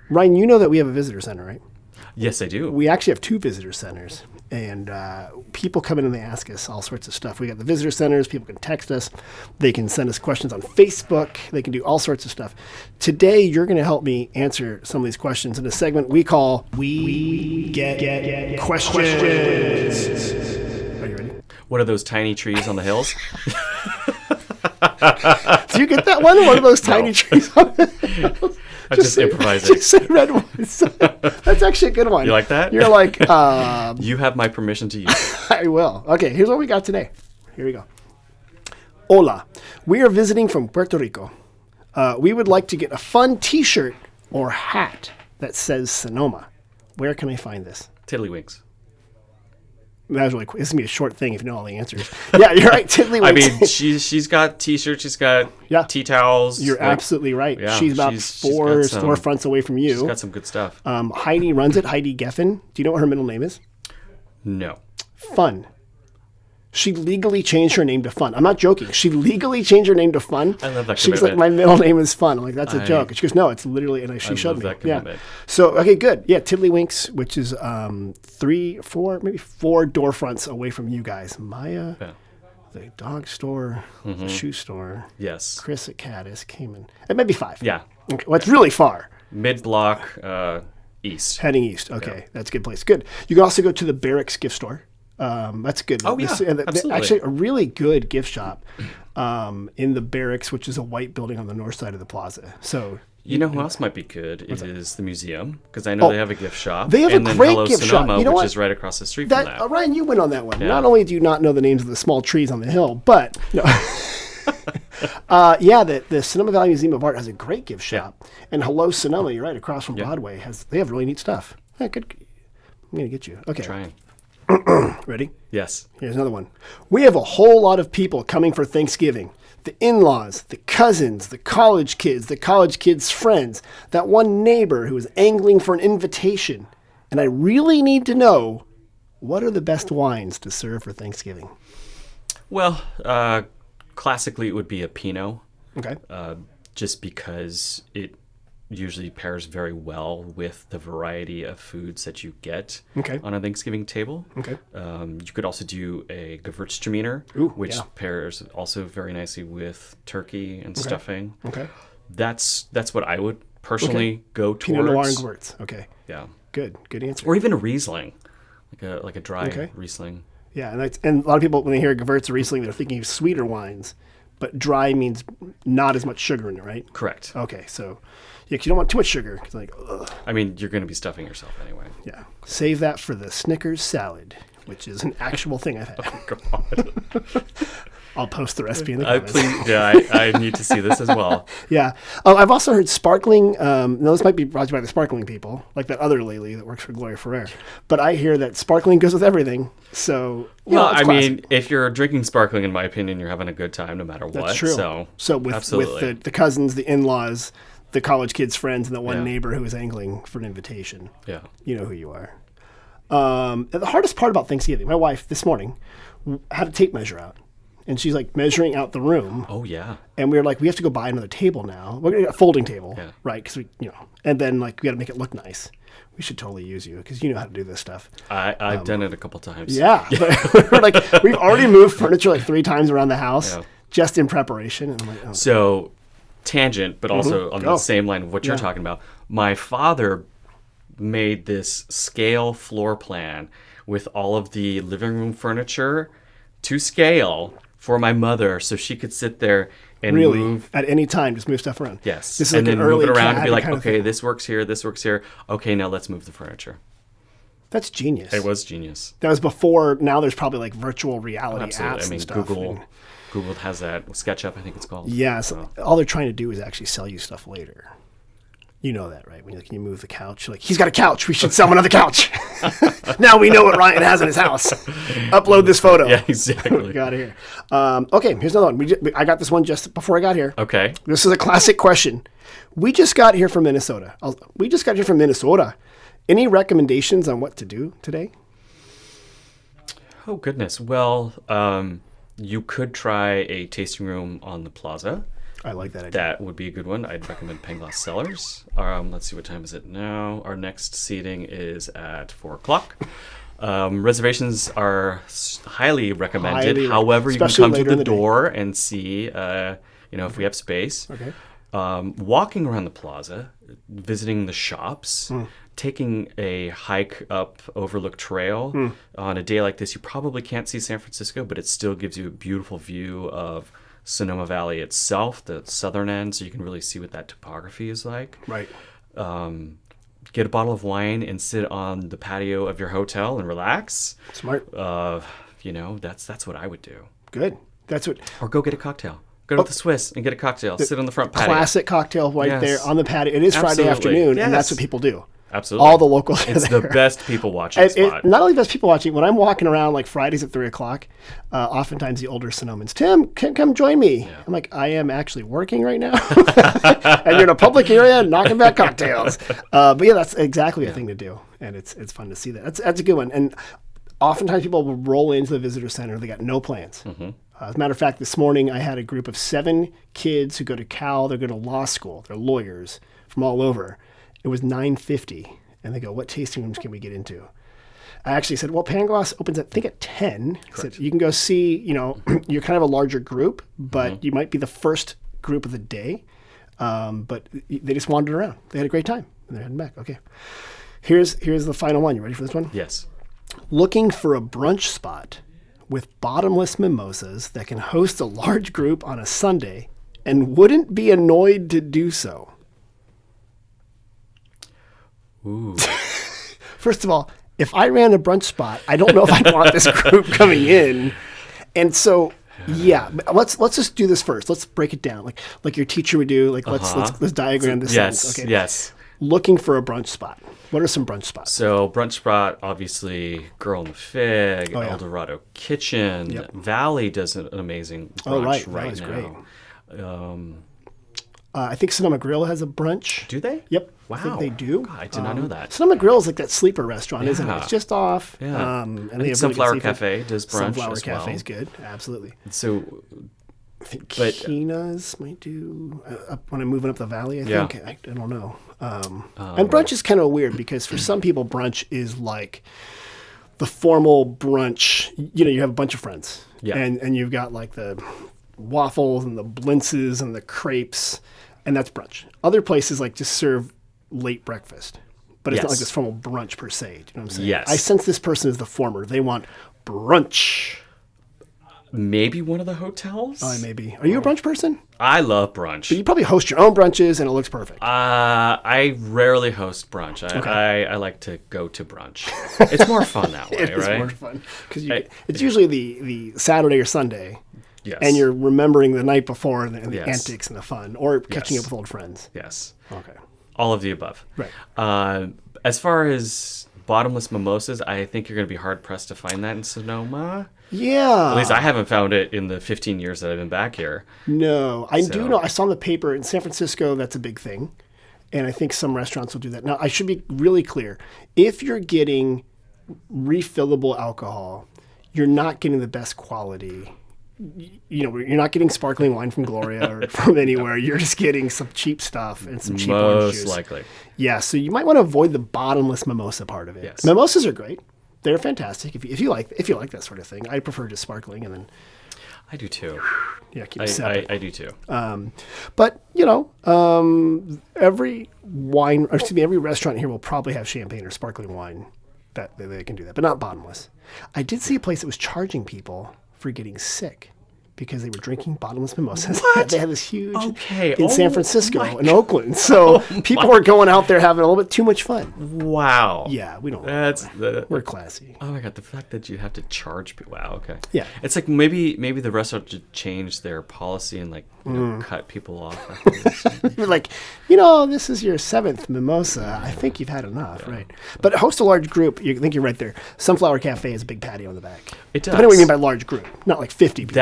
Ryan, you know that we have a visitor center, right? Yes, I do. We actually have 2 visitor centers. And people come in and they ask us all sorts of stuff. We got the visitor centers. People can text us. They can send us questions on Facebook. They can do all sorts of stuff. Today, you're going to help me answer some of these questions in a segment we call We Get Questions. Are you ready? What are those tiny trees on the hills? Do you get that one? One of those tiny trees on the hills? I just improvise it. Just say red ones. That's actually a good one. You like that? You're like... you have my permission to use it. I will. Okay, here's what we got today. Here we go. Hola. We are visiting from Puerto Rico. We would like to get a fun t-shirt or hat that says Sonoma. Where can I find this? Tiddlywinks. That was really quick. This is going to be a short thing if you know all the answers. Yeah, you're right. Tiddlywinks. I mean, she's got t-shirts. She's got tea towels. You're absolutely right. Yeah, she's about four storefronts away from you. She's got some good stuff. Heidi runs it. Heidi Geffen. Do you know what her middle name is? No. Fun. She legally changed her name to Fun. I'm not joking. She legally changed her name to Fun. I love that commitment. She was like, my middle name is Fun. I'm like, that's a joke. And she goes, no, it's literally, and she showed me. That commitment. So, okay, good. Yeah, Tiddlywinks, which is 3, 4, maybe 4 door fronts away from you guys. Maya, the dog store, the shoe store. Yes. Chris at Caddis came in. It might be 5. Yeah. Okay, well, it's really far. Mid-block east. Heading east. Okay, that's a good place. Good. You can also go to the Barracks gift store. That's good. Oh, yeah, absolutely. Actually, a really good gift shop in the Barracks, which is a white building on the north side of the plaza. So you know who else might be good? It is the museum, because I know they have a gift shop. They have a great Hello gift Sonoma, shop. You know which what? is right across the street from that. Ryan, you went on that one. Yeah. Not only do you not know the names of the small trees on the hill, but no. The Sonoma Valley Museum of Art has a great gift shop, and Hello Sonoma, you're right across from Broadway, they have really neat stuff. Yeah, good. I'm gonna get you. Okay. Trying. Ready? Yes. Here's another one. We have a whole lot of people coming for Thanksgiving. The in-laws, the cousins, the college kids' friends, that one neighbor who is angling for an invitation. And I really need to know, what are the best wines to serve for Thanksgiving? Well, classically it would be a Pinot. Okay. Just because it usually pairs very well with the variety of foods that you get on a Thanksgiving table. Okay. You could also do a Gewürztraminer, which pairs also very nicely with turkey and stuffing. Okay. That's what I would personally go towards. Pinot Noir and Gewürz. Okay. Yeah. Good answer. Or even a Riesling, like a dry Riesling. Yeah, and a lot of people, when they hear Gewürz or Riesling, they're thinking of sweeter wines, but dry means not as much sugar in it, right? Correct. Okay, so... Yeah, 'cause you don't want too much sugar. It's like, ugh. I mean, you're going to be stuffing yourself anyway. Yeah. Save that for the Snickers Salad, which is an actual thing I've had. Oh, God. I'll post the recipe in the comments. Please, I need to see this as well. Yeah. I've also heard sparkling. Now, this might be brought to you by the sparkling people, like that other Lely that works for Gloria Ferrer. But I hear that sparkling goes with everything. So, I mean, if you're drinking sparkling, in my opinion, you're having a good time no matter what. That's true. So with the cousins, the in-laws, the college kids' friends, and the one neighbor who is angling for an invitation. Yeah. You know who you are. The hardest part about Thanksgiving, my wife this morning had a tape measure out. And she's like measuring out the room. Oh, yeah. And we were like, we have to go buy another table now. We're going to get a folding table, right? Because and then like we got to make it look nice. We should totally use you because you know how to do this stuff. I've done it a couple times. Yeah. But we're like, we've already moved furniture like 3 times around the house just in preparation. And I'm like, So, tangent, but also on the same line of what you're talking about. My father made this scale floor plan with all of the living room furniture to scale for my mother so she could sit there and move. At any time, just move stuff around. Yes. This is and like then move it around and be like, okay, this works here, this works here. Okay, now let's move the furniture. That's genius. It was genius. That was before. Now there's probably like virtual reality apps and stuff. Google has that. SketchUp, I think it's called. Yeah. So all they're trying to do is actually sell you stuff later. You know that, right? When you you move the couch, you're like, he's got a couch. We should sell him another couch. Now we know what Ryan has in his house. Upload this photo. Yeah, exactly. Got it here. Okay, here's another one. I got this one just before I got here. Okay. This is a classic question. We just got here from Minnesota. Any recommendations on what to do today? Oh, goodness. Well, you could try a tasting room on the plaza. I like that idea. That would be a good one. I'd recommend Pangloss Cellars. Let's see, what time is it now? Our next seating is at 4:00. Reservations are highly recommended. However, you can come to the door and see, if we have space. Okay. Walking around the plaza, visiting the shops, taking a hike up Overlook Trail. On a day like this, you probably can't see San Francisco, but it still gives you a beautiful view of Sonoma Valley itself, the southern end, so you can really see what that topography is like. Right. Get a bottle of wine and sit on the patio of your hotel and relax. Smart. That's what I would do. Good. That's what. Or go get a cocktail. Go to the Swiss and get a cocktail. Sit on the front patio. Classic cocktail right there on the patio. It is Friday afternoon, and that's what people do. Absolutely. All the locals are It's there. the best people watching spot. Not only best people watching, when I'm walking around like Fridays at 3:00, oftentimes the older Sonomans, Tim, come join me. Yeah. I'm like, I am actually working right now. And you're in a public area knocking back cocktails. But yeah, that's exactly the thing to do. And it's fun to see that. That's a good one. And oftentimes people will roll into the visitor center. They got no plans. As a matter of fact, this morning I had a group of 7 kids who go to Cal. They're going to law school. They're lawyers from all over. It was 9:50, and they go, what tasting rooms can we get into? I actually said, well, Pangloss opens, I think, at 10. I said, you can go see, you're kind of a larger group, but you might be the first group of the day. But they just wandered around. They had a great time, and they're heading back. Okay. Here's the final one. You ready for this one? Yes. Looking for a brunch spot with bottomless mimosas that can host a large group on a Sunday and wouldn't be annoyed to do so. Ooh. First of all, if I ran a brunch spot, I don't know if I'd want this group coming in. And so, yeah, let's just do this first. Let's break it down, like your teacher would do. Like let's diagram this. Yes. Okay. Yes. Looking for a brunch spot. What are some brunch spots? So brunch spot, obviously, Girl and the Fig, El Dorado Kitchen. Yep. Valley does an amazing brunch right now. Great. I think Sonoma Grill has a brunch. Do they? Yep. Wow. I think they do. God, I did not know that. Sonoma Grill is like that sleeper restaurant, isn't it? It's just off. Yeah. And I think Sunflower Cafe does brunch Sunflower as well. Cafe is good. Absolutely. So, I think Kina's might do when I'm moving up the valley. I think I don't know. And brunch is kind of weird because for some people, brunch is like the formal brunch. You have a bunch of friends, and you've got like the waffles and the blintzes and the crepes, and that's brunch. Other places like just serve late breakfast, but it's not like this formal brunch per se. Do you know what I'm saying? Yes. I sense this person is the former. They want brunch. Maybe one of the hotels? Maybe. Are you a brunch person? I love brunch. But you probably host your own brunches and it looks perfect. I rarely host brunch. I like to go to brunch. It's more fun that way, right? It's more fun. Because it's usually the Saturday or Sunday. Yes. And you're remembering the night before and the antics and the fun, or catching up with old friends. Yes. Okay. All of the above. Right. As far as bottomless mimosas, I think you're going to be hard-pressed to find that in Sonoma. Yeah. At least I haven't found it in the 15 years that I've been back here. No. I do know. I saw in the paper in San Francisco, that's a big thing. And I think some restaurants will do that. Now, I should be really clear. If you're getting refillable alcohol, you're not getting the best quality. You're not getting sparkling wine from Gloria or from anywhere. You're just getting some cheap stuff and some cheap orange juice. Most likely. Yeah, so you might want to avoid the bottomless mimosa part of it. Yes. Mimosas are great. They're fantastic if you like that sort of thing. I prefer just sparkling and then. I do too. Yeah, keep it separate. I do too. But every restaurant here will probably have champagne or sparkling wine that they can do that, but not bottomless. I did see a place that was charging people for getting sick because they were drinking bottomless mimosas. What? They had this huge in San Francisco and Oakland. So people were going out there having a little bit too much fun. Wow. Yeah, we don't. We're classy. Oh my God, the fact that you have to charge people. Wow. Okay. Yeah. It's like maybe the restaurant should change their policy and cut people off. You're like, this is your 7th mimosa. I think you've had enough, right? But host a large group. I think you're right there. Sunflower Cafe has a big patio in the back. It does. Depending on what you mean by large group, not like 50 people.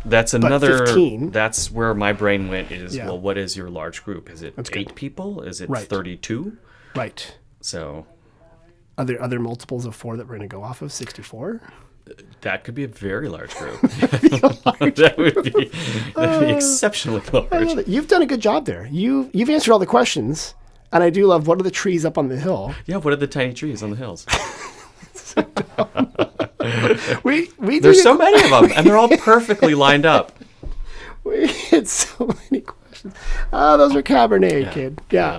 That's another. 15. That's where my brain went. Well, what is your large group? Is it 8 people? Is it Right. 32? Right. So, Are there other multiples of 4 that we're going to go off of? 64? That could be a very large group. That would be exceptionally large. You've done a good job there. You've answered all the questions, and I do love, what are the trees up on the hill? Yeah, what are the tiny trees on the hills? There's so many of them, and they're all perfectly lined up. We had so many questions. Those are Cabernet, kid. Yeah.